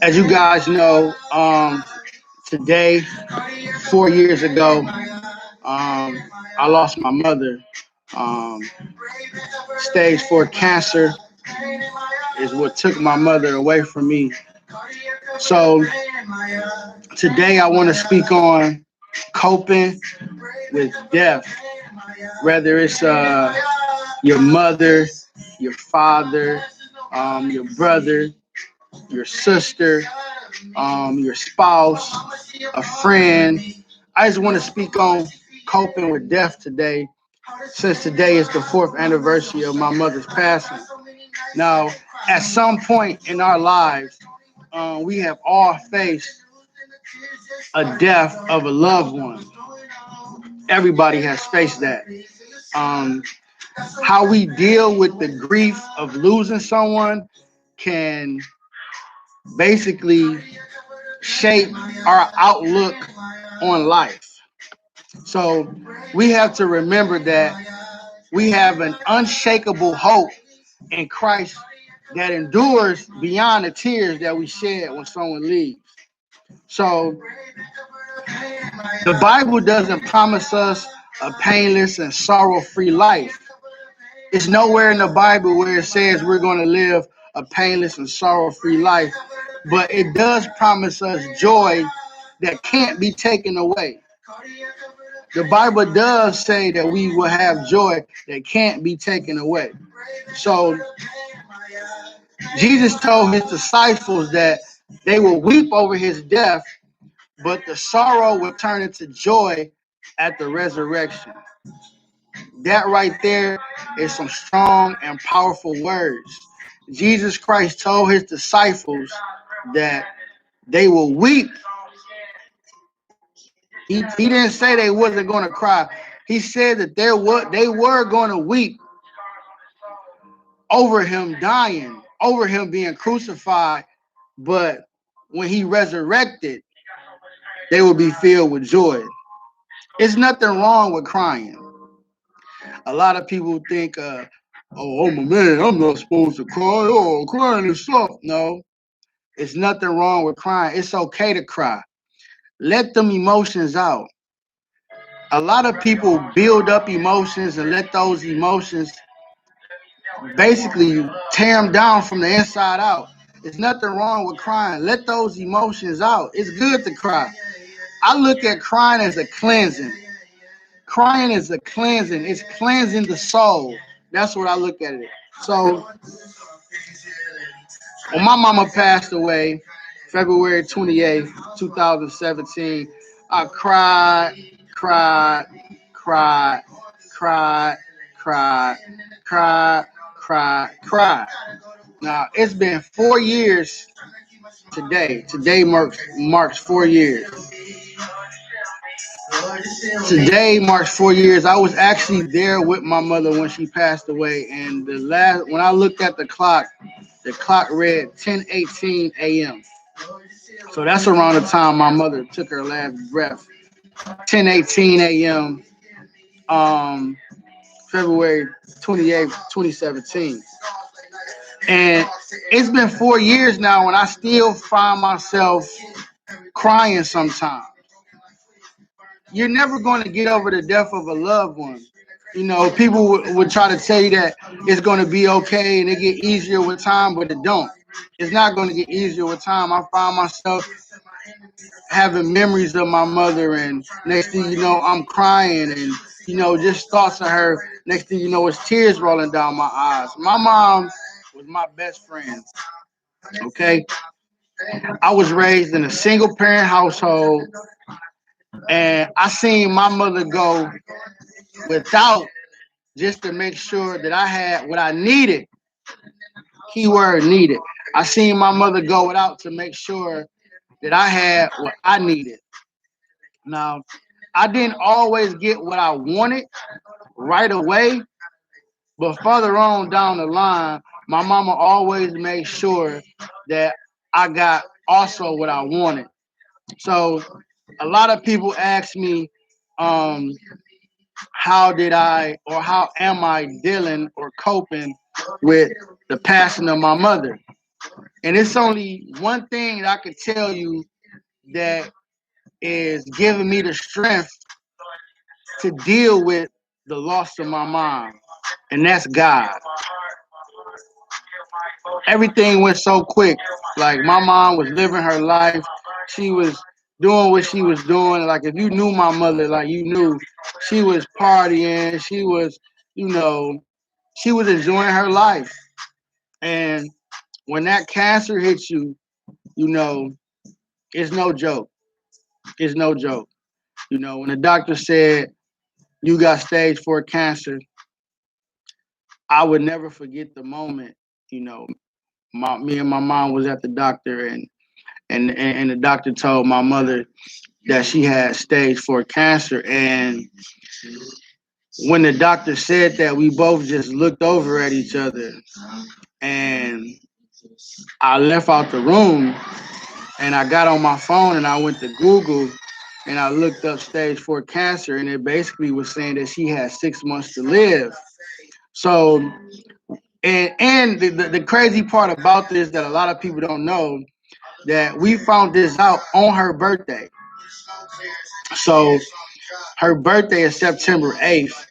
As you guys know, today, 4 years ago, I lost my mother. Um, Stage 4 cancer is what took my mother away from me. So today I want to speak on coping with death, whether it's your mother, your father, your brother, your sister, your spouse, a friend. I just want to speak on coping with death today, since today is the fourth anniversary of my mother's passing. Now, at some point in our lives, we have all faced a death of a loved one. Everybody has faced that. Um, how we deal with the grief of losing someone can basically shape our outlook on life. So we have to remember that we have an unshakable hope in Christ that endures beyond the tears that we shed when someone leaves. So the Bible doesn't promise us a painless and sorrow-free life. It's nowhere in the Bible where it says we're going to live a painless and sorrow-free life, but it does promise us joy that can't be taken away. The Bible does say that we will have joy that can't be taken away. So Jesus told his disciples that they will weep over his death, but the sorrow will turn into joy at the resurrection. That right there is some strong and powerful words. Jesus Christ told his disciples that they will weep. He didn't say they wasn't going to cry. He said that they were going to weep over him dying, over him being crucified, but when he resurrected, they will be filled with joy. It's nothing wrong with crying. A lot of people think, oh, I'm a man, I'm not supposed to cry. Oh, crying is soft. No, it's nothing wrong with crying. It's okay to cry. Let them emotions out. A lot of people build up emotions and let those emotions basically tear them down from the inside out. There's nothing wrong with crying. Let those emotions out. It's good to cry. I look at crying as a cleansing. Crying is a cleansing. It's cleansing the soul. That's what I look at it. So when my mama passed away, February 28th, 2017, I cried, cried, cried, cried, cried, cried, cried, cried. Now, it's been 4 years today. Today marks 4 years. Today marks 4 years. I was actually there with my mother when she passed away, and when I looked at the clock read 10:18 a.m. So that's around the time my mother took her last breath. 10:18 a.m. Um, February 28th, 2017. And it's been 4 years now, and I still find myself crying sometimes. You're never going to get over the death of a loved one. You know, people would try to tell you that it's going to be okay and it get easier with time, but it don't. It's not going to get easier with time. I find myself having memories of my mother, and next thing you know, I'm crying, and just thoughts of her. Next thing you know, it's tears rolling down my eyes. My mom was my best friend. Okay, I was raised in a single parent household, and I seen my mother go without just to make sure that I had what I needed. Keyword needed. I seen my mother go without to make sure that I had what I needed. Now, I didn't always get what I wanted right away, but further on down the line, my mama always made sure that I got also what I wanted. So a lot of people ask me, um, how did I or how am I dealing or coping with the passing of my mother? And it's only one thing that I could tell you that is giving me the strength to deal with the loss of my mom, and that's God. Everything went so quick. Like my mom was living her life. She was doing what she was doing. Like if you knew my mother, like you knew she was partying. She was, you know, she was enjoying her life. And when that cancer hits you, you know, it's no joke. It's no joke. You know, when the doctor said you got stage 4 cancer, I would never forget the moment. You know, me and my mom was at the doctor, and the doctor told my mother that she had stage 4 cancer. And when the doctor said that, we both just looked over at each other, and I left out the room, and I got on my phone and I went to Google and I looked up stage 4 cancer, and it basically was saying that she had 6 months to live. So, and the crazy part about this that a lot of people don't know, that we found this out on her birthday. So her birthday is September 8th.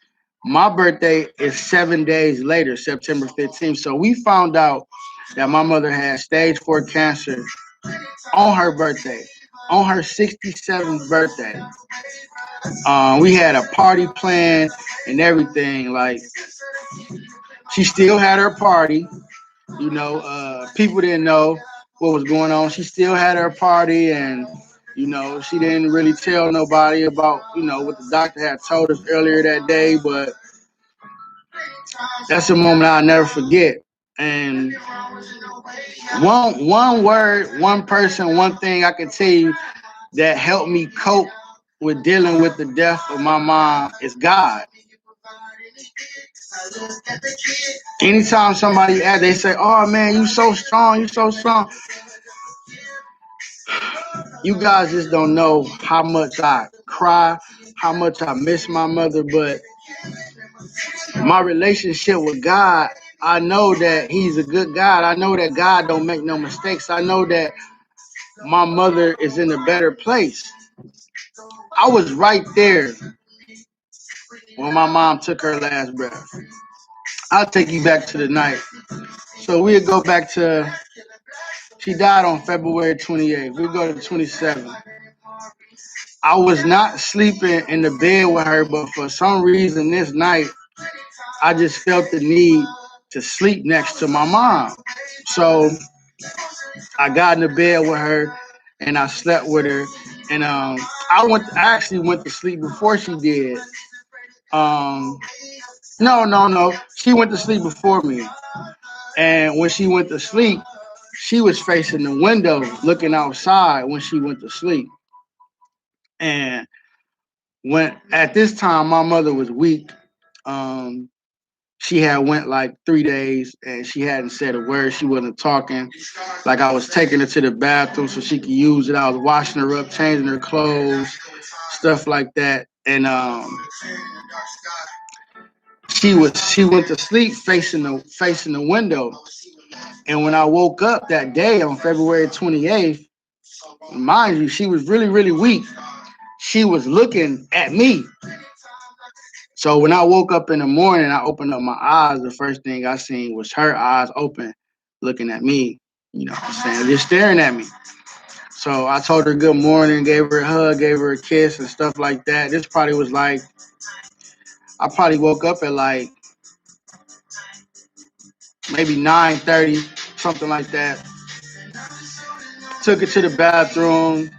My birthday is 7 days later, September 15th. So we found out that my mother had stage 4 cancer on her birthday, on her 67th birthday. We had a party planned and everything. Like, she still had her party. You know, people didn't know what was going on. She still had her party, and you know, she didn't really tell nobody about, you know, what the doctor had told us earlier that day. But that's a moment I'll never forget. And one word, one person, one thing I can tell you that helped me cope with dealing with the death of my mom is God. Anytime somebody asks, they say, "Oh man, you so strong, you so strong." You guys just don't know how much I cry, how much I miss my mother, but my relationship with God, I know that He's a good God. I know that God don't make no mistakes. I know that my mother is in a better place. I was right there when my mom took her last breath. I'll take you back to the night. So we'll go back to, she died on February 28th. We'll go to 27th. I was not sleeping in the bed with her, but for some reason this night, I just felt the need to sleep next to my mom. So I got in the bed with her and I slept with her. And I actually went to sleep before she did. Um, no. She went to sleep before me. And when she went to sleep, she was facing the window looking outside when she went to sleep. And when at this time my mother was weak. Um, she had went like 3 days and she hadn't said a word. She wasn't talking. Like I was taking her to the bathroom so she could use it. I was washing her up, changing her clothes, stuff like that. And she went to sleep facing the window. And when I woke up that day on February 28th, mind you, she was really, really weak. She was looking at me. So when I woke up in the morning, I opened up my eyes. The first thing I seen was her eyes open, looking at me, you know what I'm saying, just staring at me. So I told her good morning, gave her a hug, gave her a kiss and stuff like that. This probably was like, I probably woke up at like maybe 9:30, something like that. Took her to the bathroom,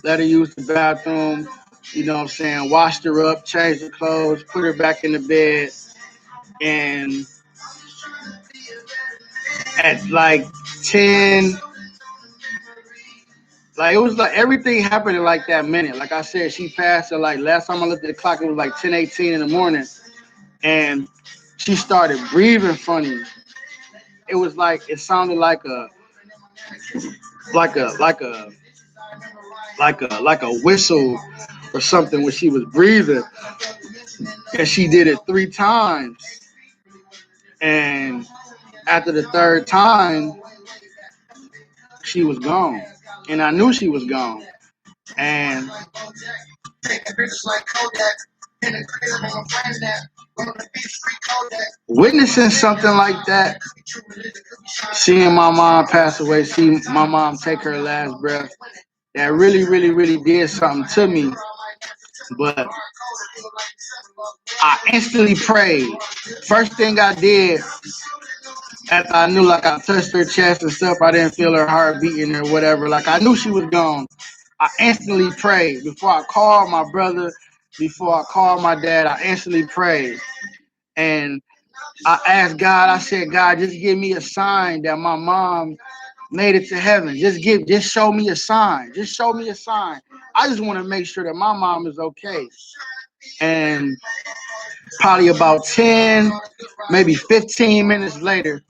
let her use the bathroom, you know what I'm saying, washed her up, changed her clothes, put her back in the bed. And at like 10, like it was like everything happened in like that minute. Like I said, she passed at like, last time I looked at the clock, it was like 10:18 in the morning. And she started breathing funny. It was like, it sounded like a like a like a whistle or something when she was breathing. And she did it 3 times. And after the third time, she was gone. And I knew she was gone. And witnessing something like that, seeing my mom pass away, seeing my mom take her last breath, that really, really, really did something to me. But I instantly prayed. First thing I did after I knew, like, I touched her chest and stuff, I didn't feel her heart beating or whatever. Like, I knew she was gone. I instantly prayed. Before I called my brother, before I called my dad, I instantly prayed. And I asked God, I said, God, just give me a sign that my mom made it to heaven. Just show me a sign. Just show me a sign. I just want to make sure that my mom is okay. And probably about 10, maybe 15 minutes later,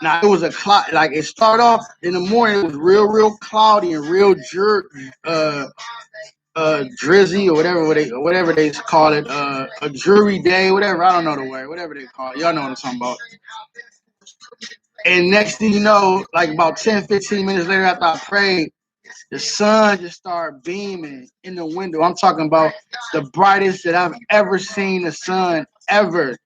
now it was a cloud. Like, it started off in the morning. It was real, real cloudy and real drizzy, or whatever they call it. A dreary day, whatever. I don't know the word. Whatever they call it. Y'all know what I'm talking about. And next thing you know, like about 10, 15 minutes later after I prayed, the sun just started beaming in the window. I'm talking about the brightest that I've ever seen the sun ever.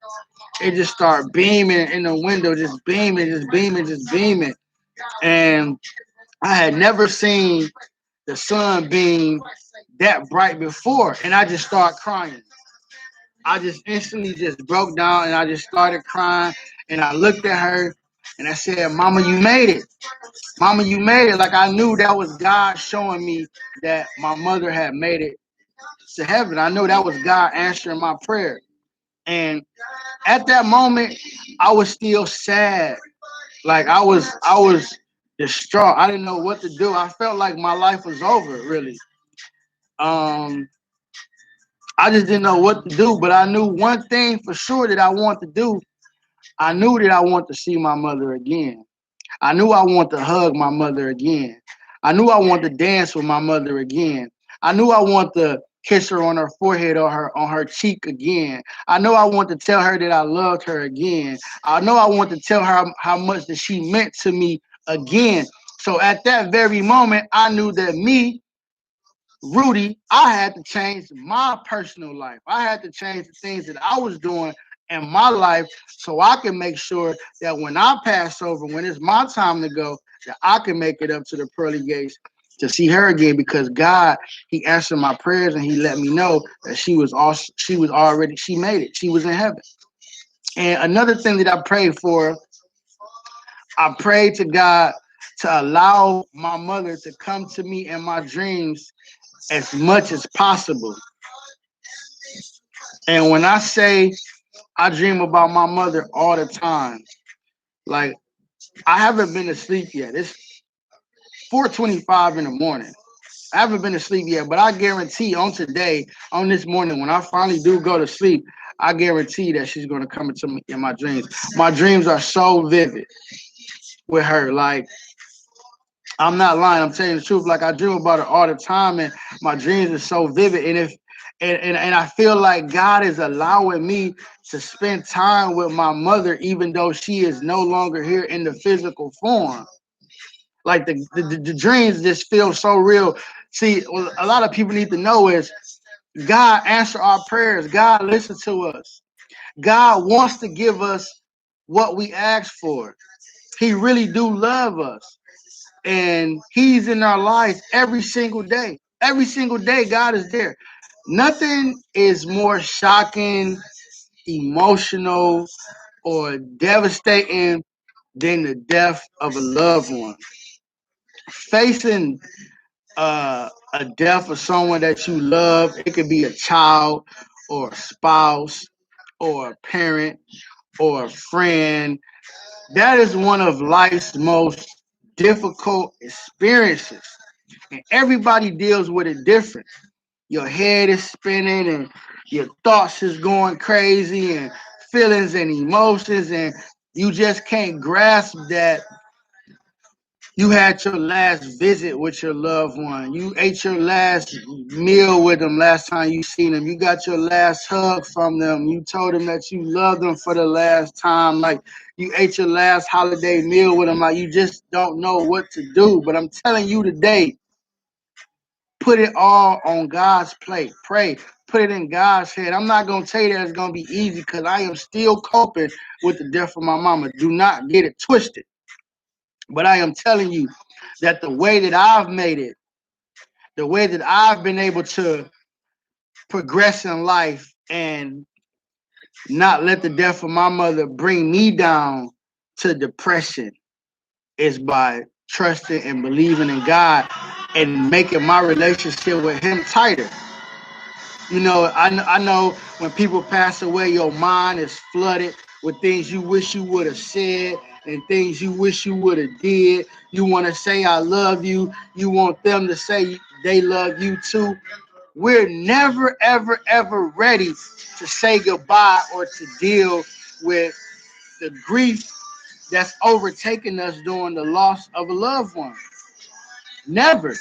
It just started beaming in the window, just beaming, just beaming, just beaming. And I had never seen the sun beam that bright before. And I just started crying. I just instantly just broke down and I just started crying. And I looked at her and I said, Mama, you made it. Mama, you made it. Like, I knew that was God showing me that my mother had made it to heaven. I knew that was God answering my prayer. And at that moment, I was still sad. Like, I was distraught. I didn't know what to do. I felt like my life was over, really. Um, I just didn't know what to do. But I knew one thing for sure that I wanted to do. I knew that I wanted to see my mother again. I knew I wanted to hug my mother again. I knew I wanted to dance with my mother again. I knew I wanted to kiss her on her forehead or on her cheek again. I know I want to tell her that I loved her again. I know I want to tell her how much that she meant to me again. So at that very moment, I knew that me, Rudy, I had to change my personal life. I had to change the things that I was doing in my life so I can make sure that when I pass over, when it's my time to go, that I can make it up to the pearly gates to see her again, because God, He answered my prayers and He let me know that she made it. She was in heaven. And another thing that I prayed for, I prayed to God to allow my mother to come to me in my dreams as much as possible. And when I say I dream about my mother all the time, like, I haven't been to sleep yet. It's 4:25 in the morning. I haven't been to sleep yet, but I guarantee on this morning, when I finally do go to sleep, I guarantee that she's going to come into me in my dreams. My dreams are so vivid with her. Like, I'm not lying. I'm telling you the truth. Like, I dream about her all the time, and my dreams are so vivid. And if and I feel like God is allowing me to spend time with my mother, even though she is no longer here in the physical form. Like, the dreams just feel so real. See, what a lot of people need to know is God answers our prayers. God listens to us. God wants to give us what we ask for. He really do love us. And He's in our lives every single day. Every single day, God is there. Nothing is more shocking, emotional, or devastating than the death of a loved one. Facing a death of someone that you love, it could be a child or a spouse or a parent or a friend. That is one of life's most difficult experiences. And everybody deals with it different. Your head is spinning and your thoughts is going crazy and feelings and emotions, and you just can't grasp that You had your last visit with your loved one. You ate your last meal with them last time you seen them. You got your last hug from them. You told them that you loved them for the last time. Like you ate your last holiday meal with them. Like you just don't know what to do. But I'm telling you today, put it all on God's plate. Pray. Put it in God's head. I'm not going to tell you that it's going to be easy because I am still coping with the death of my mama. Do not get it twisted. But I am telling you that the way that I've made it, the way that I've been able to progress in life and not let the death of my mother bring me down to depression is by trusting and believing in God and making my relationship with Him tighter. You know, I know when people pass away, your mind is flooded with things you wish you would have said and things you wish you would have did. You want to say I love you. You want them to say they love you too. We're never, ever, ever ready to say goodbye or to deal with the grief that's overtaken us during the loss of a loved one. Never.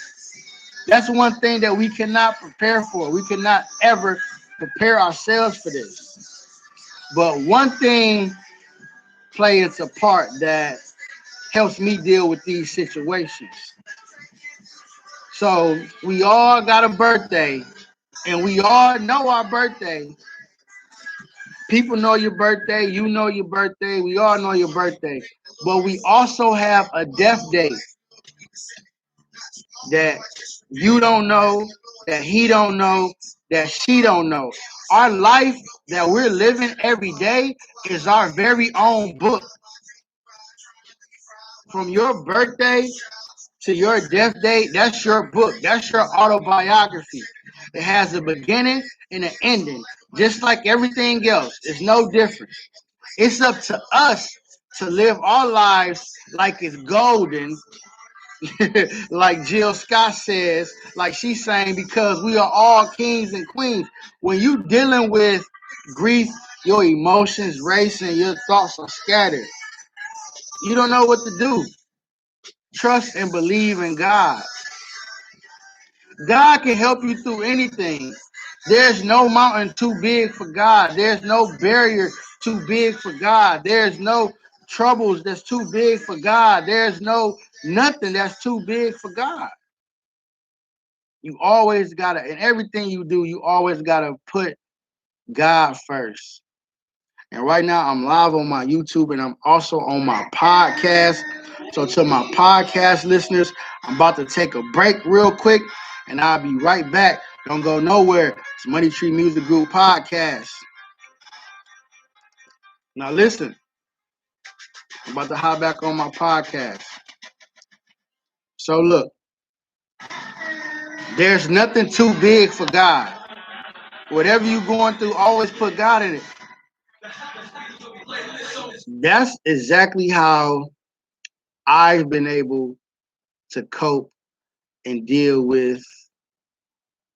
That's one thing that we cannot prepare for. We cannot ever prepare ourselves for this. But one thing plays a part that helps me deal with these situations. So we all got a birthday, and we all know our birthday. People know your birthday, you know your birthday, we all know your birthday. But we also have a death date that you don't know, that he don't know, that she don't know. Our life that we're living every day is our very own book. From your birthday to your death date, that's your book. That's your autobiography. It has a beginning and an ending, just like everything else. It's no different. It's up to us to live our lives like it's golden, like Jill Scott says, like she's saying, because we are all kings and queens. When you dealing with grief, your emotions racing, your thoughts are scattered. You don't know what to do. Trust and believe in God. God can help you through anything. There's no mountain too big for God. There's no barrier too big for God. There's no troubles that's too big for God. There's no nothing that's too big for God. You always gotta, in everything you do, you always gotta put God first. And right now, I'm live on my YouTube and I'm also on my podcast. So, to my podcast listeners, I'm about to take a break real quick and I'll be right back. Don't go nowhere. It's Money Tree Music Group Podcast. Now, listen, I'm about to hop back on my podcast. So, look, there's nothing too big for God. Whatever you're going through, always put God in it. That's exactly how I've been able to cope and deal with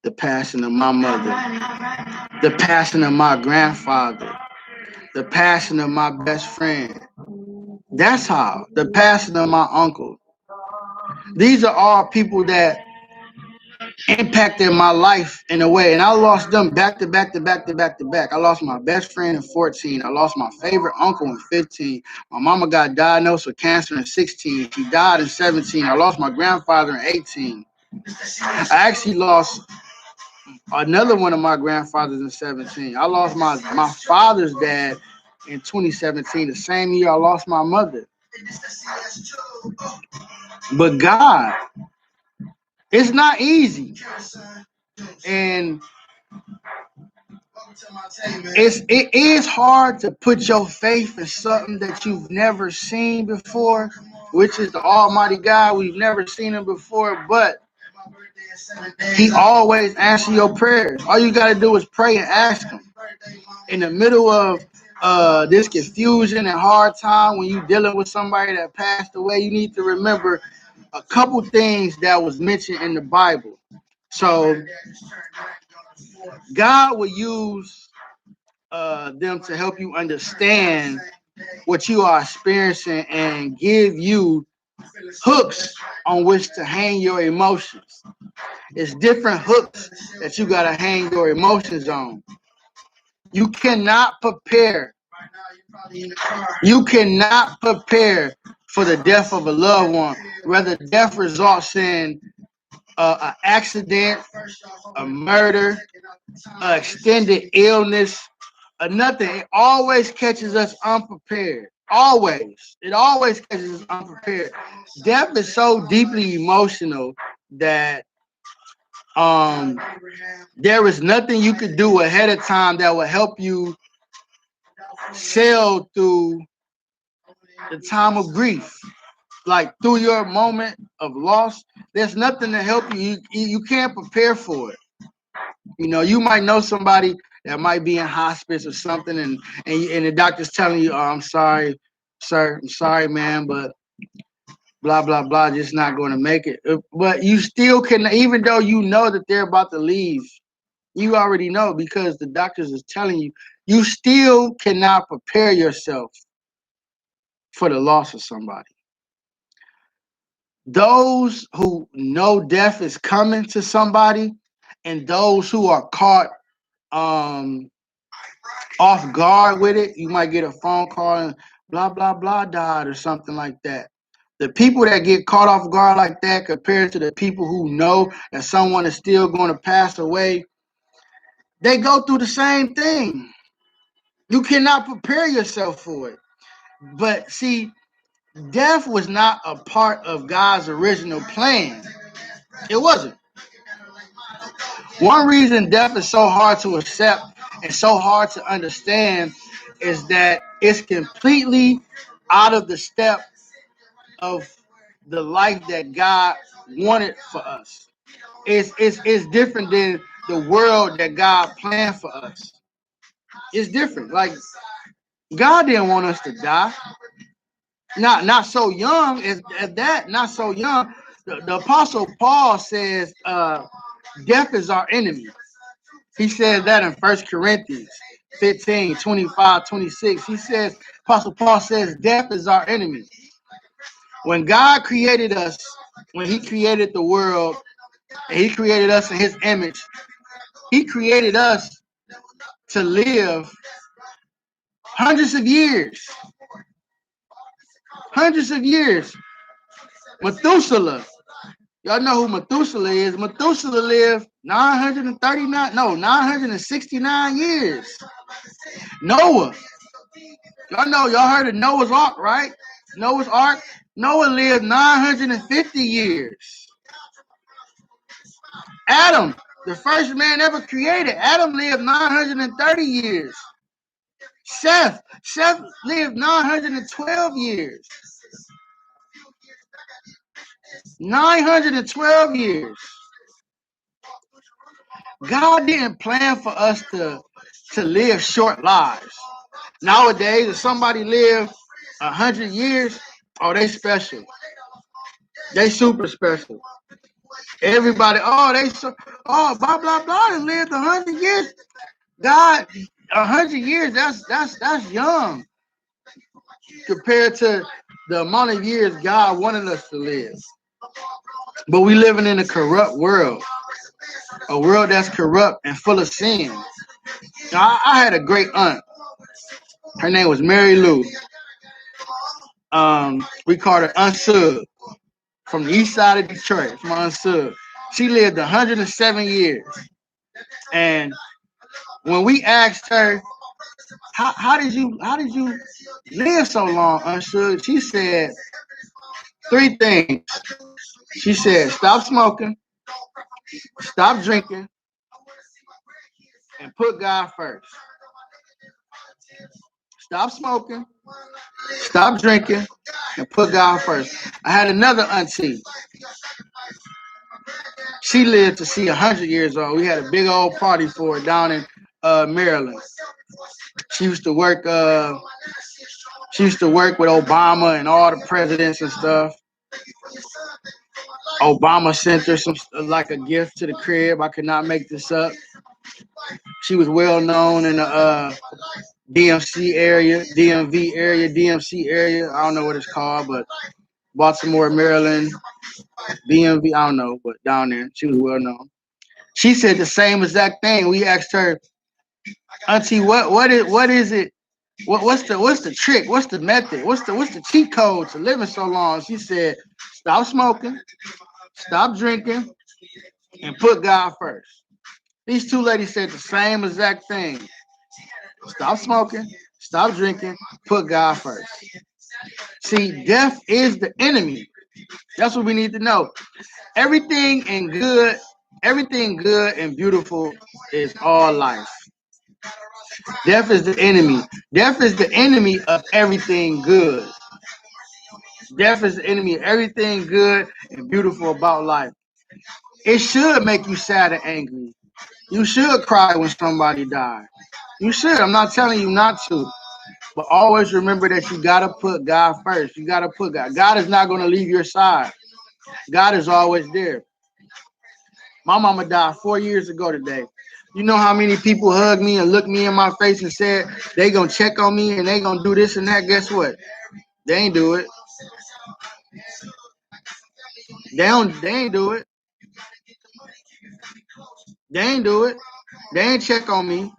the passing of my mother, the passing of my grandfather, the passing of my best friend. That's how. The passing of my uncle. These are all people that impacted my life in a way, and I lost them back to back to back to back to back. I lost my best friend in 14. I lost my favorite uncle in 15. My mama got diagnosed with cancer in 16. She died in 17. I lost my grandfather in 18. I actually lost another one of my grandfathers in 17. I lost my father's dad in 2017, the same year I lost my mother. But God, it's not easy. And it is hard to put your faith in something that you've never seen before, which is the Almighty God. We've never seen him before, but he always answers your prayers. All you got to do is pray and ask him. In the middle of this confusion and hard time, when you're dealing with somebody that passed away, you need to remember a couple things that was mentioned in the Bible. So God will use them to help you understand what you are experiencing and give you hooks on which to hang your emotions. It's different hooks that you gotta hang your emotions on. You cannot prepare. You cannot prepare for the death of a loved one. Whether death results in an accident, a murder, an extended illness, or nothing. It always catches us unprepared. Always. It always catches us unprepared. Death is so deeply emotional that there is nothing you could do ahead of time that will help you sail through the time of grief. Like through your moment of loss, there's nothing to help you. You can't prepare for it. You know, you might know somebody that might be in hospice or something, and the doctor's telling you, "Oh, I'm sorry, sir. I'm sorry, man, but blah blah blah, just not going to make it." But you still can, even though you know that they're about to leave, you already know because the doctors is telling you. You still cannot prepare yourself for the loss of somebody. Those who know death is coming to somebody, and those who are caught um off guard with it, you might get a phone call and blah blah blah died or something like that. The people that get caught off guard like that compared to the people who know that someone is still going to pass away, they go through the same thing. You cannot prepare yourself for it. But see, death was not a part of God's original plan. It wasn't. One reason death is so hard to accept and so hard to understand is that it's completely out of the step of the life that God wanted for us. It's different than the world that God planned for us. It's different. Like God didn't want us to die. Not so young as that. Not so young. The Apostle Paul says, "Death is our enemy." He says that in 1 Corinthians 15, 25, 26. He says, Apostle Paul says, death is our enemy. When God created us, when he created the world, and he created us in his image, he created us to live hundreds of years. Hundreds of years. Methuselah. Y'all know who Methuselah is. Methuselah lived 969 years. Noah. Y'all heard of Noah's Ark, right? Noah's Ark. Noah lived 950 years. Adam, the first man ever created, Adam lived 930 years. Seth lived 912 years. 912 years. God didn't plan for us to live short lives. Nowadays, if somebody live 100 years, oh, they special. They super special. Everybody, blah blah blah, and lived 100 years. God, 100 years, that's young compared to the amount of years God wanted us to live. But we living in a corrupt world, a world that's corrupt and full of sin. Now, I had a great aunt. Her name was Mary Lou. We called her Aunt Sug, from the east side of Detroit, from Aunt Sug. She lived 107 years. And when we asked her, how did you live so long, Aunt Sug? She said three things. She said, stop smoking, stop drinking, and put God first. Stop smoking, stop drinking, and put God first. I had another auntie. She lived to see 100 years old. We had a big old party for her down in Maryland. She used to work. She used to work with Obama and all the presidents and stuff. Obama sent her some like a gift to the crib. I could not make this up. She was well known in the DMC area, DMV area, DMC area. I don't know what it's called, but Baltimore, Maryland, BMV, I don't know, but down there, she was well known. She said the same exact thing. We asked her, Auntie, what is it? What's the trick? What's the method? What's the cheat code to living so long? She said, stop smoking, stop drinking, and put God first. These two ladies said the same exact thing. Stop smoking, stop drinking, put God first. See, death is the enemy. That's what we need to know. Everything good and beautiful is all life. Death is the enemy. Death is the enemy of everything good. Death is the enemy of everything good and beautiful about life. It should make you sad and angry. You should cry when somebody dies. You should. I'm not telling you not to. But always remember that you got to put God first. You got to put God. God is not going to leave your side. God is always there. My mama died 4 years ago today. You know how many people hugged me and looked me in my face and said they going to check on me and they going to do this and that? Guess what? They ain't do it. They ain't do it. They ain't do it. They ain't check on me.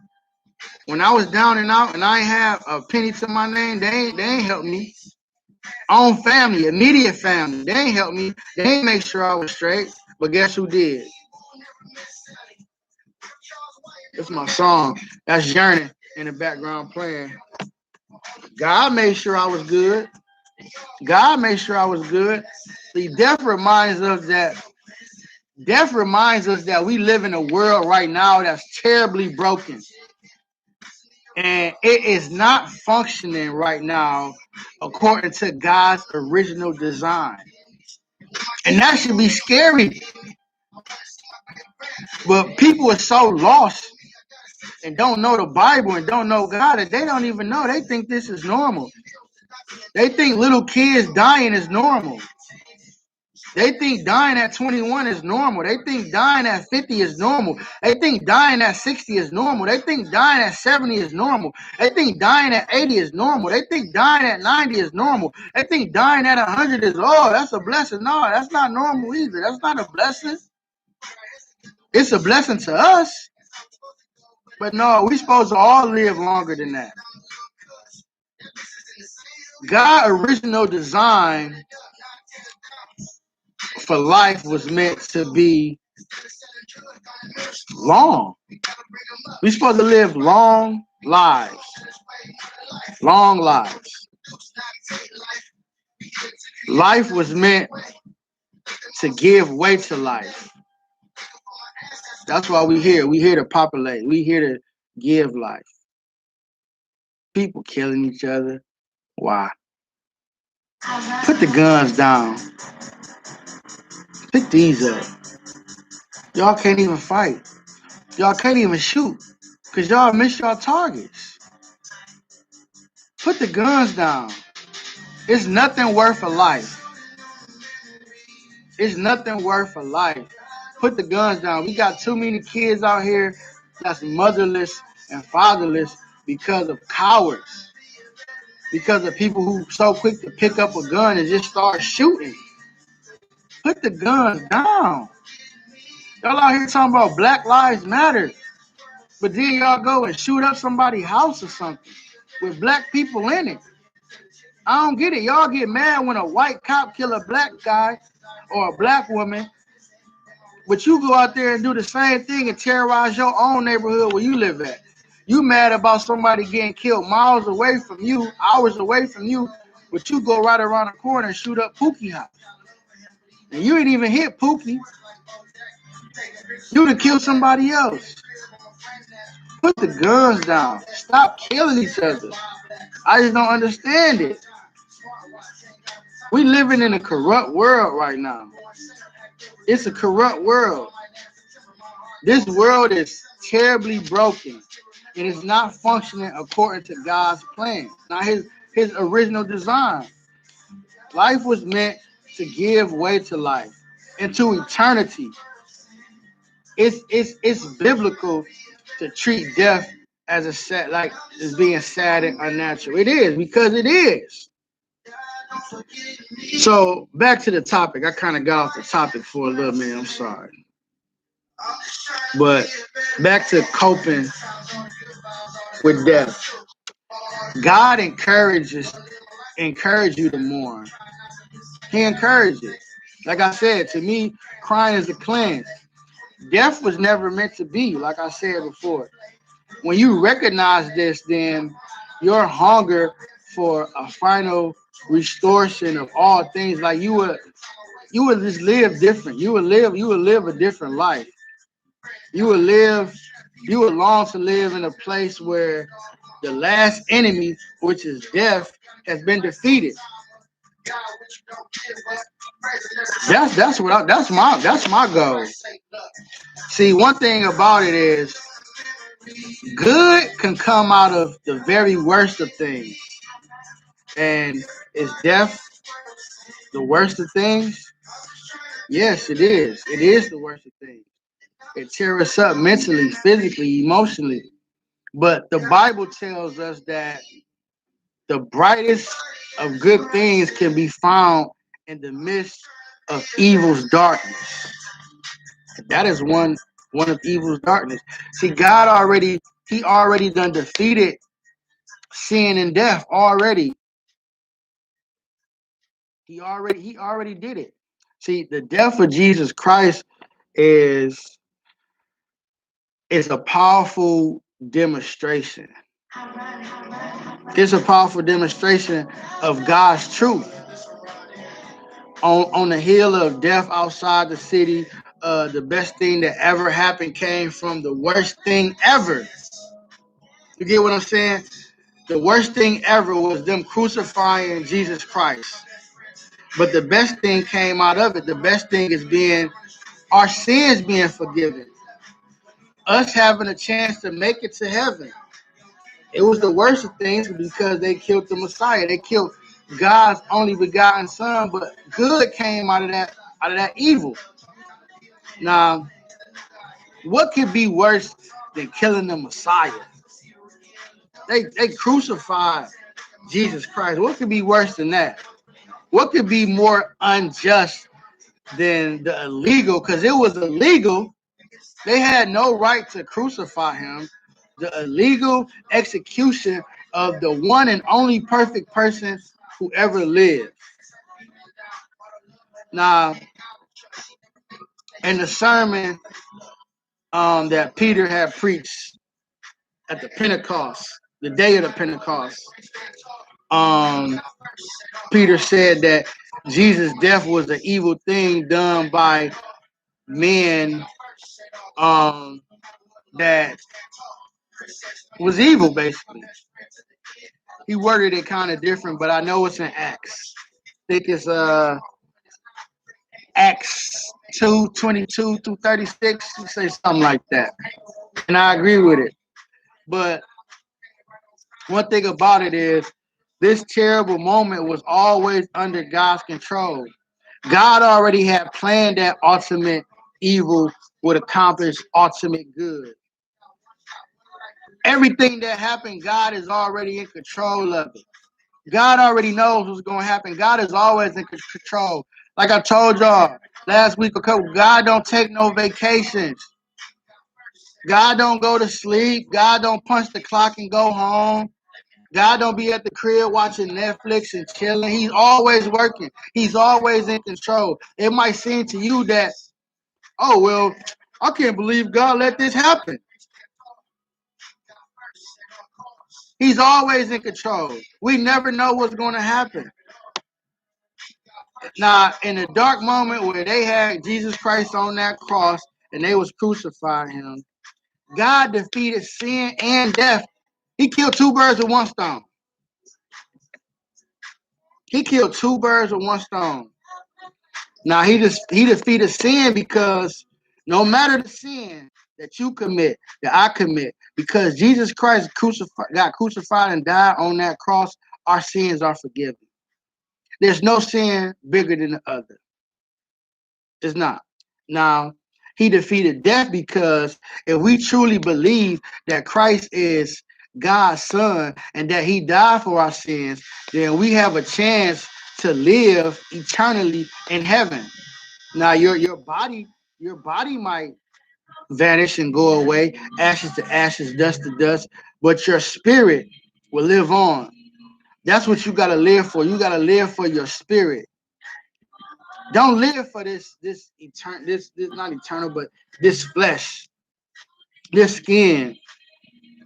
When I was down and out and I ain't have a penny to my name, they ain't help me. Own family, immediate family, they ain't help me. They ain't make sure I was straight. But guess who did? It's my song. That's Yearning in the background playing. God made sure I was good. God made sure I was good. See, death reminds us that we live in a world right now that's terribly broken. And it is not functioning right now according to God's original design. And that should be scary. But people are so lost and don't know the Bible and don't know God that they don't even know. They think this is normal. They think little kids dying is normal. They think dying at 21 is normal. They think dying at 50 is normal. They think dying at 60 is normal. They think dying at 70 is normal. They think dying at 80 is normal. They think dying at 90 is normal. They think dying at 100 is, oh, that's a blessing. No, that's not normal either. That's not a blessing. It's a blessing to us. But no, we're supposed to all live longer than that. God's original design for life was meant to be long. We're supposed to live long lives. Long lives. Life was meant to give way to life. That's why we're here. We're here to populate. We're here to give life. People killing each other. Why? Put the guns down. Pick these up. Y'all can't even fight. Y'all can't even shoot because y'all miss y'all targets. Put the guns down. It's nothing worth a life. It's nothing worth a life. Put the guns down. We got too many kids out here that's motherless and fatherless because of cowards. Because of people who so quick to pick up a gun and just start shooting. Put the guns down. Y'all out here talking about Black Lives Matter. But then y'all go and shoot up somebody's house or something with black people in it. I don't get it. Y'all get mad when a white cop kill a black guy or a black woman, but you go out there and do the same thing and terrorize your own neighborhood where you live at. You mad about somebody getting killed miles away from you, hours away from you, but you go right around the corner and shoot up Pookie house. And you ain't even hit Pookie. You done killed somebody else. Put the guns down. Stop killing each other. I just don't understand it. We living in a corrupt world right now. It's a corrupt world. This world is terribly broken and it's not functioning according to God's plan, not his original design. Life was meant to give way to life and to eternity. It's biblical to treat death as as being sad and unnatural. It is because it is. So back to the topic. I kind of got off the topic for a little minute. I'm sorry. But back to coping with death. God encourage you to mourn. He encouraged it. Like I said, to me, crying is a cleanse. Death was never meant to be, like I said before. When you recognize this, then your hunger for a final restoration of all things, like you would just live different. You would live a different life. You would live, you would long to live in a place where the last enemy, which is death, has been defeated. That's my goal. See, one thing about it is good can come out of the very worst of things. And is death the worst of things? Yes, it is. It is the worst of things. It tears us up mentally, physically, emotionally. But the Bible tells us that the brightest of good things can be found in the midst of evil's darkness. That is one of evil's darkness. See, He already done defeated sin and death already. He already did it. See, the death of Jesus Christ is is a powerful demonstration. It's a powerful demonstration of God's truth. On the hill of death outside the city, the best thing that ever happened came from the worst thing ever. You get what I'm saying? The worst thing ever was them crucifying Jesus Christ. But the best thing came out of it. The best thing is being our sins being forgiven. Us having a chance to make it to heaven. It was the worst of things because they killed the Messiah. They killed God's only begotten Son, but good came out of that evil. Now, what could be worse than killing the Messiah? They crucified Jesus Christ. What could be worse than that? What could be more unjust than the illegal? Because it was illegal. They had no right to crucify him. The illegal execution of the one and only perfect person who ever lived. Now, in the sermon that Peter had preached at the Pentecost, the day of the Pentecost, um, Peter said that Jesus' death was an evil thing done by men um, that was evil, basically. He worded it kind of different, but I know it's in Acts. I think it's Acts 2:22 through 36. You say something like that. And I agree with it. But one thing about it is this terrible moment was always under God's control. God already had planned that ultimate evil would accomplish ultimate good. Everything that happened, God is already in control of it. God already knows what's going to happen. God is always in control. Like I told y'all last week, God don't take no vacations. God don't go to sleep. God don't punch the clock and go home. God don't be at the crib watching Netflix and chilling. He's always working. He's always in control. It might seem to you that, oh, well, I can't believe God let this happen. He's always in control. We never know what's going to happen. Now, in a dark moment where they had Jesus Christ on that cross and they was crucifying him, God defeated sin and death. He killed two birds with one stone. He killed two birds with one stone. Now he defeated sin because no matter the sin that you commit, that I commit, because Jesus Christ got crucified and died on that cross, our sins are forgiven. There's no sin bigger than the other. It's not. Now, he defeated death because if we truly believe that Christ is God's son and that he died for our sins, then we have a chance to live eternally in heaven. Now your body might vanish and go away, ashes to ashes, dust to dust, but your spirit will live on. That's what you gotta live for. You gotta live for your spirit. Don't live for this eternal, this not eternal, but this flesh, this skin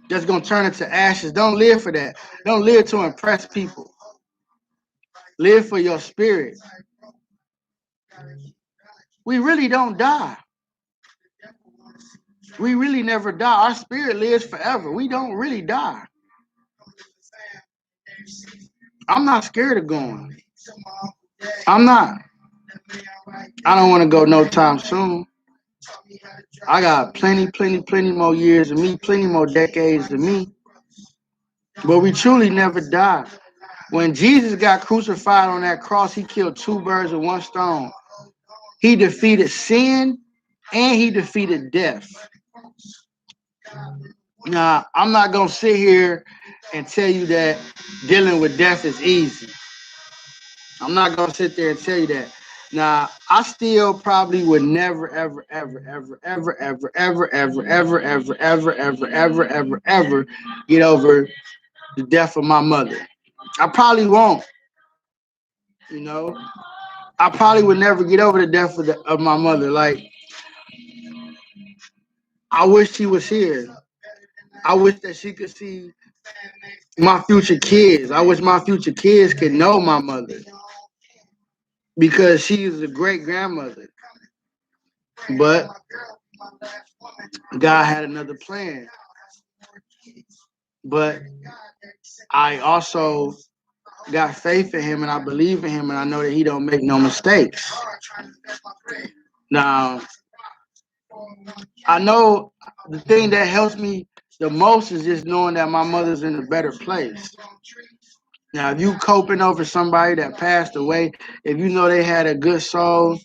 that's gonna turn into ashes. Don't live for that. Don't live to impress people. Live for your spirit. We really don't die. We really never die. Our spirit lives forever. We don't really die. I'm not scared of going. I'm not. I don't want to go no time soon. I got plenty more years of me, plenty more decades of me. But we truly never die. When Jesus got crucified on that cross, he killed two birds with one stone. He defeated sin and he defeated death. Now, I'm not going to sit here and tell you that dealing with death is easy. I'm not going to sit there and tell you that. Now, I still probably would never, ever get over the death of my mother. I probably won't. You know, I probably would never get over the death of my mother. Like, I wish she was here. I wish that she could see my future kids. I wish my future kids could know my mother because she is a great grandmother. But God had another plan. But I also got faith in him and I believe in him and I know that he don't make no mistakes. Now, I know the thing that helps me the most is just knowing that my mother's in a better place. Now, if you coping over somebody that passed away, if you know they had a good soul,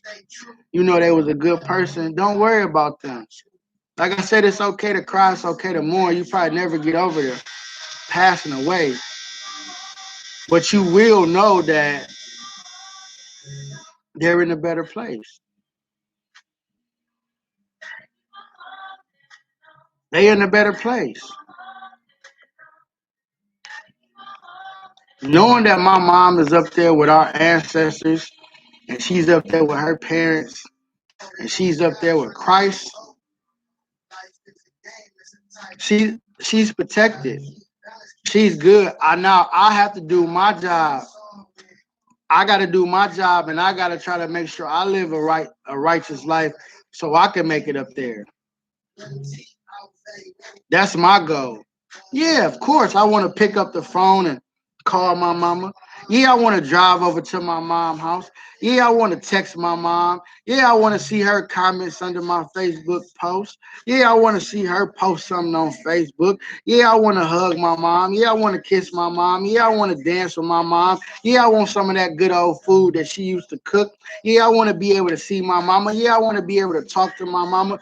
you know they was a good person, don't worry about them. Like I said, it's okay to cry, it's okay to mourn. You probably never get over the passing away. But you will know that they're in a better place. They in a better place. Knowing that my mom is up there with our ancestors and she's up there with her parents and she's up there with Christ, she's protected. She's good. I have to do my job. I got to do my job and I got to try to make sure I live a righteous life so I can make it up there. That's my goal. Yeah, of course. I want to pick up the phone and call my mama. Yeah, I want to drive over to my mom's house. Yeah, I want to text my mom. Yeah, I want to see her comments under my Facebook post. Yeah, I want to see her post something on Facebook. Yeah, I want to hug my mom. Yeah, I want to kiss my mom. Yeah, I want to dance with my mom. Yeah, I want some of that good old food that she used to cook. Yeah, I want to be able to see my mama. Yeah, I want to be able to talk to my mama.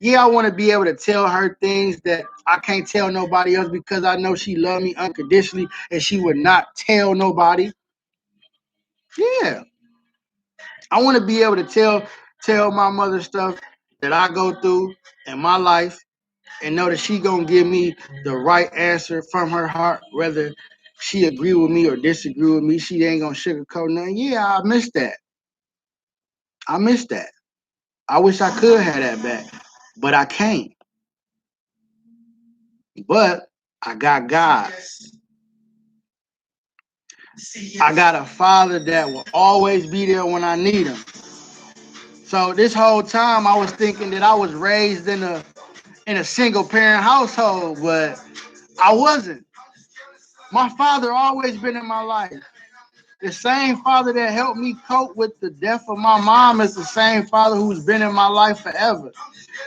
Yeah, I want to be able to tell her things that I can't tell nobody else because I know she loved me unconditionally and she would not tell nobody. Yeah. I want to be able to tell my mother stuff that I go through in my life and know that she gonna give me the right answer from her heart, whether she agree with me or disagree with me. She ain't gonna sugarcoat nothing. Yeah, I miss that. I miss that. I wish I could have that back, but I can't. But I got God. I got a father that will always be there when I need him. So this whole time I was thinking that I was raised in a single parent household, but I wasn't. My father always been in my life. The same father that helped me cope with the death of my mom is the same father who's been in my life forever.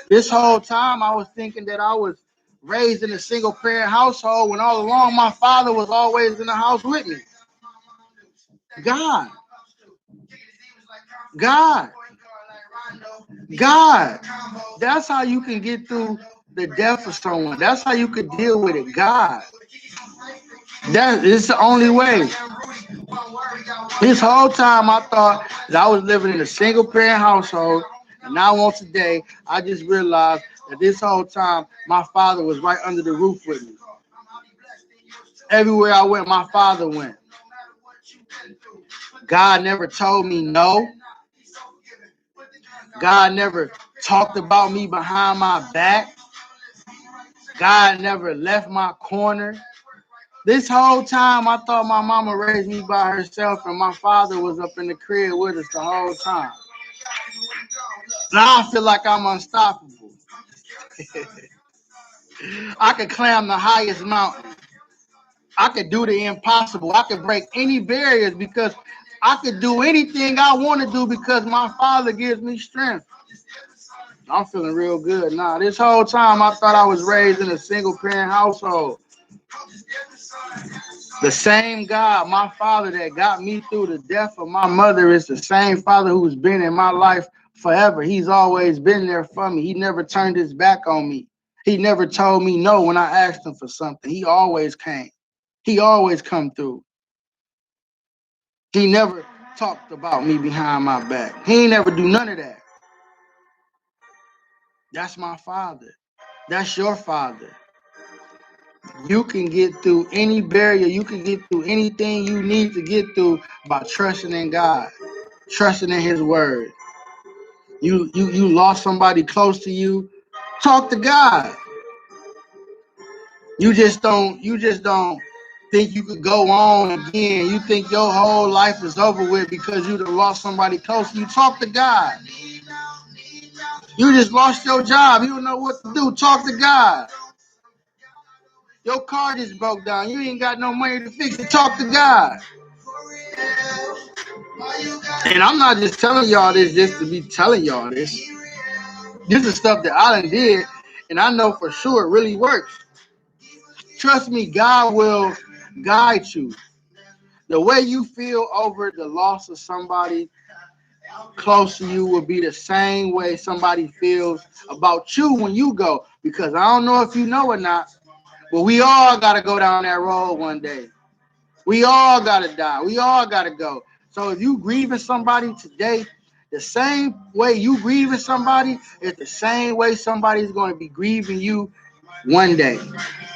This whole time I was thinking that I was raised in a single parent household when all along my father was always in the house with me. God. God. God. That's how you can get through the death of someone. That's how you could deal with it. God. That is the only way. This whole time I thought that I was living in a single parent household, and now on today, I just realized that this whole time my father was right under the roof with me. Everywhere I went, my father went. God never told me no. God never talked about me behind my back. God never left my corner. This whole time, I thought my mama raised me by herself, and my father was up in the crib with us the whole time. Now I feel like I'm unstoppable. I could climb the highest mountain. I could do the impossible. I could break any barriers because I could do anything I want to do because my father gives me strength. I'm feeling real good now. This whole time, I thought I was raised in a single parent household. The same God, my father that got me through the death of my mother is the same father who's been in my life forever. He's always been there for me. He never turned his back on me. He never told me no when I asked him for something. He always came. He always come through. He never talked about me behind my back. He ain't never do none of that. That's my father. That's your father. You can get through any barrier. You can get through anything you need to get through by trusting in God, trusting in His word. You lost somebody close to you. Talk to God. You just don't think you could go on again. You think your whole life is over with because you done lost somebody close to you. Talk to God. You just lost your job. You don't know what to do. Talk to God. Your car just broke down. You ain't got no money to fix it. Talk to God. And I'm not just telling y'all this just to be telling y'all this. This is stuff that I done did, and I know for sure it really works. Trust me, God will guide you. The way you feel over the loss of somebody close to you will be the same way somebody feels about you when you go. Because I don't know if you know or not, but we all got to go down that road one day. We all got to die. We all got to go. So if you grieving somebody today, the same way you grieving somebody is the same way somebody's going to be grieving you one day.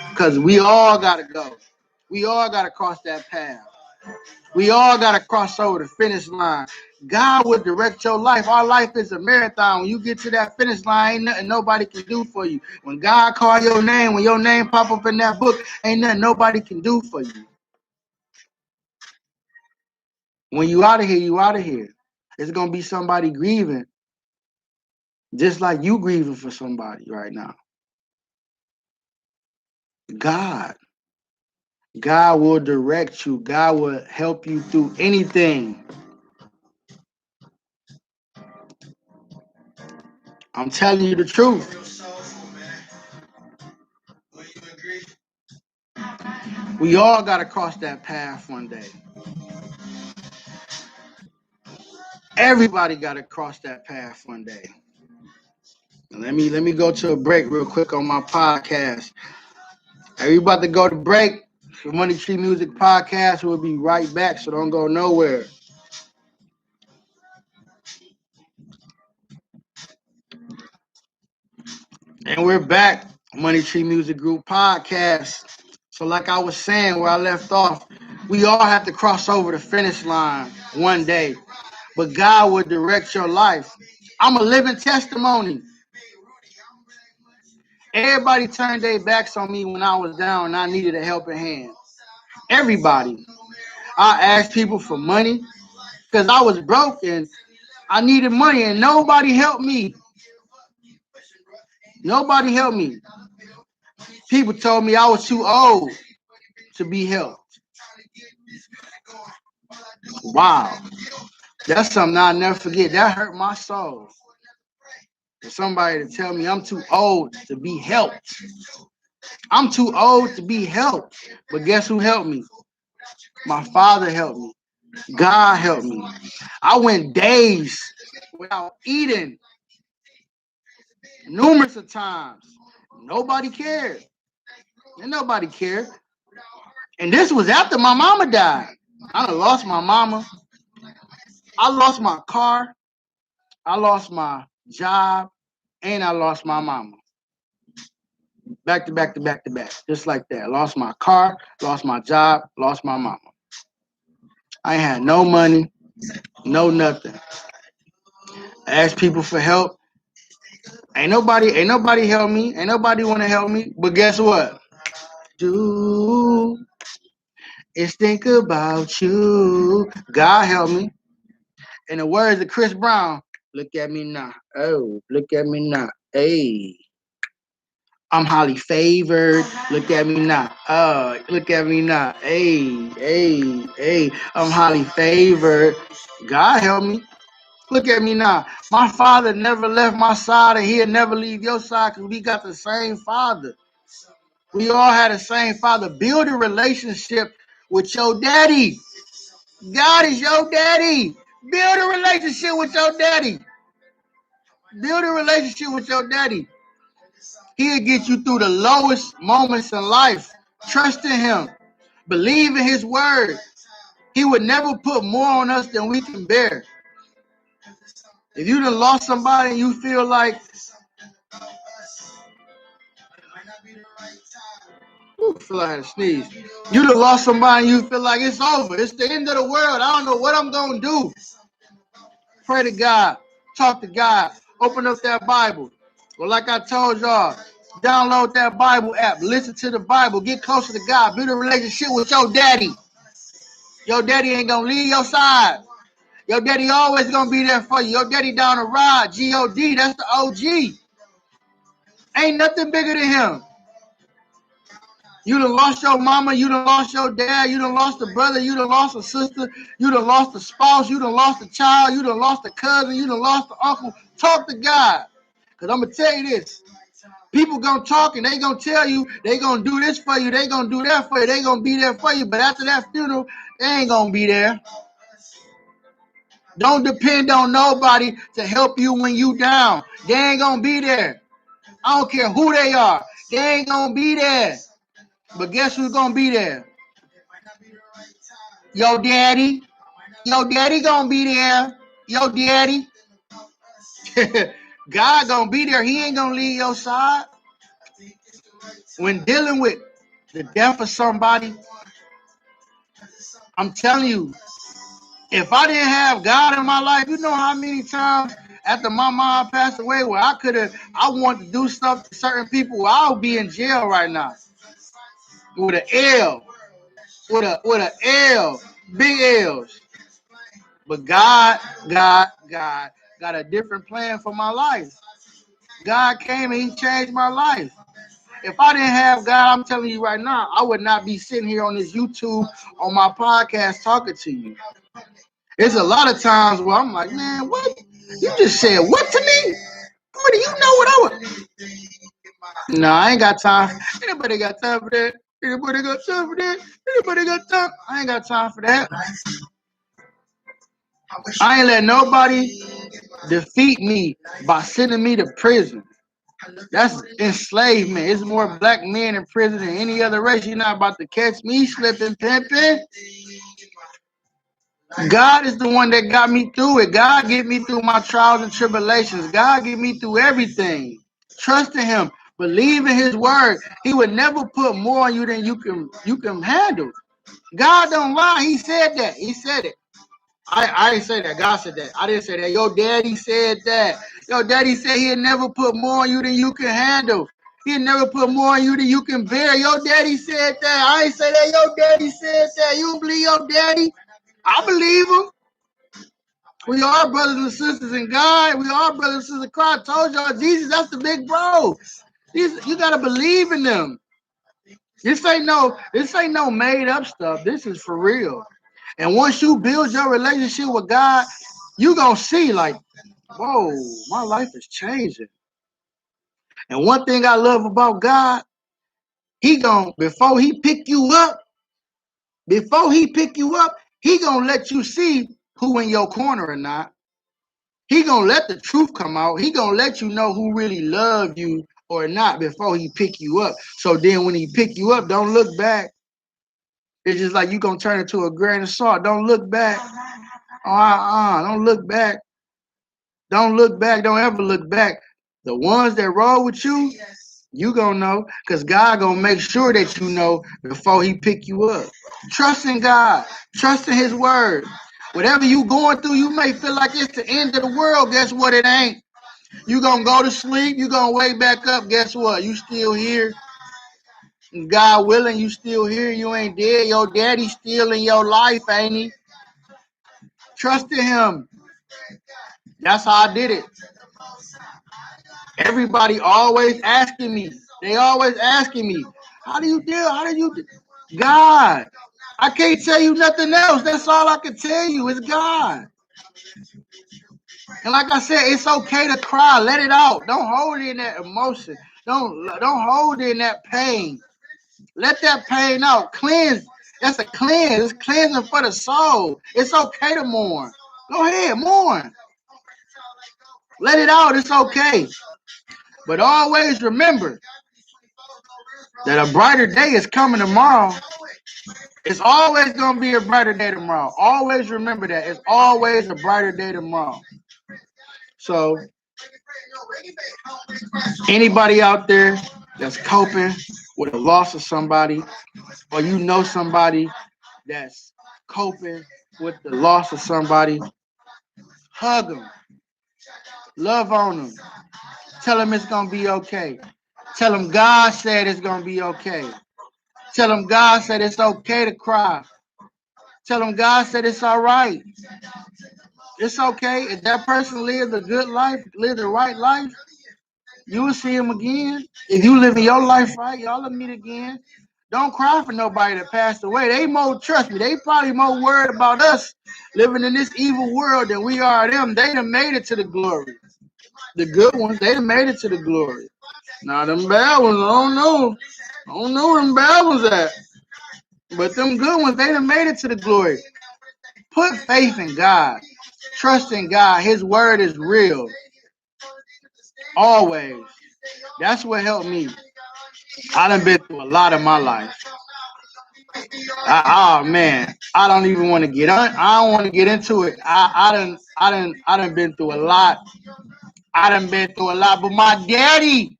Because we all got to go. We all got to cross that path. We all got to cross over the finish line. God will direct your life. Our life is a marathon. When you get to that finish line, ain't nothing nobody can do for you. When God call your name, when your name pop up in that book, ain't nothing nobody can do for you. When you out of here, you out of here. It's going to be somebody grieving, just like you grieving for somebody right now. God. God will direct you. God will help you through anything. I'm telling you the truth. We all got to cross that path one day. Everybody got to cross that path one day. Let me go to a break real quick on my podcast. Everybody to go to break. The Money Tree Music Podcast. We'll be right back, so don't go nowhere. And we're back. Money Tree Music Group Podcast. So like I was saying where I left off, we all have to cross over the finish line one day. But God will direct your life. I'm a living testimony. Everybody turned their backs on me when I was down and I needed a helping hand. Everybody. I asked people for money because I was broke and I needed money and nobody helped me. Nobody helped me. People told me I was too old to be helped. Wow. That's something I'll never forget. That hurt my soul. For somebody to tell me I'm too old to be helped. I'm too old to be helped. But guess who helped me? My father helped me. God helped me. I went days without eating numerous of times. Nobody cared. And nobody cared. And this was after my mama died. I done lost my mama. I lost my car, I lost my job, and I lost my mama. Back to back to back to back. Just like that. Lost my car, lost my job, lost my mama. I ain't had no money, no nothing. I asked people for help. Ain't nobody help me. Ain't nobody wanna help me. But guess what? Do is think about you. God help me. In the words of Chris Brown, look at me now. Oh, look at me now. Hey. I'm highly favored. Look at me now. Look at me now. Hey, hey, hey. I'm highly favored. God help me. Look at me now. My father never left my side, and he'll never leave your side because we got the same father. We all had the same father. Build a relationship with your daddy. God is your daddy. Build a relationship with your daddy. Build a relationship with your daddy. He'll get you through the lowest moments in life. Trust in him. Believe in his word. He would never put more on us than we can bear. If you done lost somebody and you feel like, ooh, I feel like I had to sneeze. You done lost somebody and you feel like it's over. It's the end of the world. I don't know what I'm going to do. Pray to God. Talk to God. Open up that Bible. Well, like I told y'all, download that Bible app. Listen to the Bible. Get closer to God. Build a relationship with your daddy. Your daddy ain't going to leave your side. Your daddy always going to be there for you. Your daddy down the ride. G-O-D. That's the OG. Ain't nothing bigger than him. You done lost your mama, you done lost your dad, you done lost a brother, you done lost a sister, you done lost a spouse, you done lost a child, you done lost a cousin, you done lost an uncle. Talk to God. Because I'm going to tell you this. People going to talk and they going to tell you they going to do this for you, they going to do that for you, they going to be there for you. But after that funeral, they ain't going to be there. Don't depend on nobody to help you when you down. They ain't going to be there. I don't care who they are. They ain't going to be there. But guess who's going to be there? Your daddy. Your daddy going to be there. Your daddy. God going to be there. He ain't going to leave your side. When dealing with the death of somebody, I'm telling you, if I didn't have God in my life, you know how many times after my mom passed away where I wanted to do stuff to certain people where I would be in jail right now. With an L. With a L. Big L's. But God got a different plan for my life. God came and he changed my life. If I didn't have God, I'm telling you right now, I would not be sitting here on this YouTube, on my podcast, talking to you. There's a lot of times where I'm like, man, what? You just said what to me? What do you know what I would? No, I ain't got time. Anybody got time for that? Anybody got time for that? Anybody got time? I ain't got time for that. I ain't let nobody defeat me by sending me to prison. That's enslavement. It's more black men in prison than any other race. You're not about to catch me slipping, pimping. God is the one that got me through it. God get me through my trials and tribulations. God get me through everything. Trust in him. Believe in his word. He would never put more on you than you can handle. God don't lie. He said that. He said it. I didn't say that. God said that. I didn't say that. Your daddy said that. Your daddy said he'll never put more on you than you can handle. He'll never put more on you than you can bear. Your daddy said that. I ain't say that. Your daddy said that. You believe your daddy? I believe him. We are brothers and sisters in God. We are brothers and sisters in Christ. I told y'all, Jesus, that's the big bro. You gotta believe in them. This ain't no made up stuff. This is for real. And once you build your relationship with God, you gonna see like, whoa, my life is changing. And one thing I love about God, before he pick you up, he gonna let you see who in your corner or not. He gonna let the truth come out. He gonna let you know who really love you or not before he pick you up. So then when he pick you up, don't look back. It's just like you gonna turn into a grain of salt. Don't look back. Don't look back. Don't look back. Don't ever look back. The ones that roll with you, you gonna know, because God gonna make sure that you know before he pick you up. Trust in God. Trust in his word. Whatever you going through, you may feel like it's the end of the world. Guess what? It ain't. You gonna go to sleep. You gonna wake back up. Guess what? You still here. God willing, you still here. You ain't dead. Your daddy's still in your life, ain't he? Trust in him. That's how I did it. Everybody always asking me. They always asking me, how do you deal? How do you do? God. I can't tell you nothing else. That's all I can tell you is God. And like I said, it's okay to cry. Let it out. Don't hold in that emotion. Don't hold in that pain. Let that pain out. Cleanse. That's a cleanse. It's cleansing for the soul. It's okay to mourn. Go ahead, mourn. Let it out. It's okay. But always remember that a brighter day is coming tomorrow. It's always going to be a brighter day tomorrow. Always remember that. It's always a brighter day tomorrow. So, anybody out there that's coping with the loss of somebody, or you know somebody that's coping with the loss of somebody, hug them. Love on them. Tell them it's going to be okay. Tell them God said it's going to be okay. Tell them God said it's okay to cry. Tell them God said it's all right. It's okay. If that person lives a good life, live the right life, you will see him again. If you living your life right, y'all will meet again. Don't cry for nobody that passed away. They more, trust me, they probably more worried about us living in this evil world than we are them. They done made it to the glory. The good ones, they done made it to the glory. Now them bad ones, I don't know. I don't know where them bad ones at. But them good ones, they done made it to the glory. Put faith in God. Trust in God. His word is real. Always. That's what helped me. I done been through a lot of my life. Oh man, I don't even want to get on. I don't want to get into it. I done been through a lot. I done been through a lot. But my daddy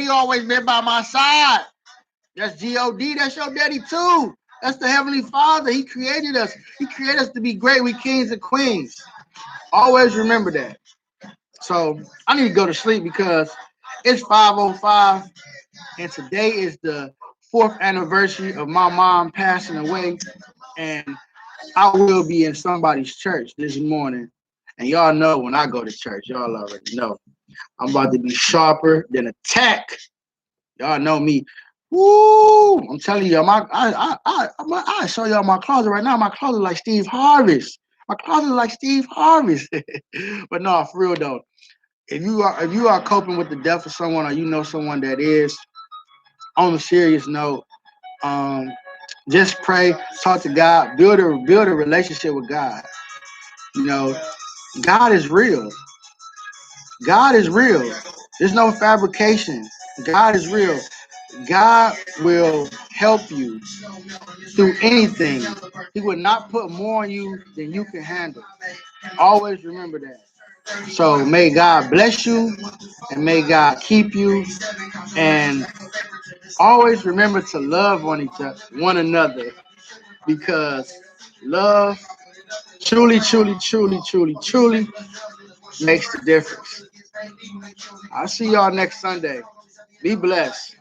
always been by my side. That's God. That's your daddy too. That's the Heavenly Father. He created us. He created us to be great. We kings and queens. Always remember that. So I need to go to sleep because it's 5:05, and today is the 4th anniversary of my mom passing away. And I will be in somebody's church this morning. And y'all know when I go to church, y'all already know. I'm about to be sharper than a tack. Y'all know me. Woo! I'm telling you, I show y'all my closet right now. My closet like Steve Harvey's. My closet like Steve Harvey's. But no, for real though, if you are coping with the death of someone, or you know someone that is, on a serious note, just pray, talk to God, build a relationship with God. You know, God is real. God is real. There's no fabrication. God is real. God will help you through anything. He will not put more on you than you can handle. Always remember that. So may God bless you and may God keep you. And always remember to love one another, because love truly, truly, truly, truly, truly makes the difference. I'll see y'all next Sunday. Be blessed.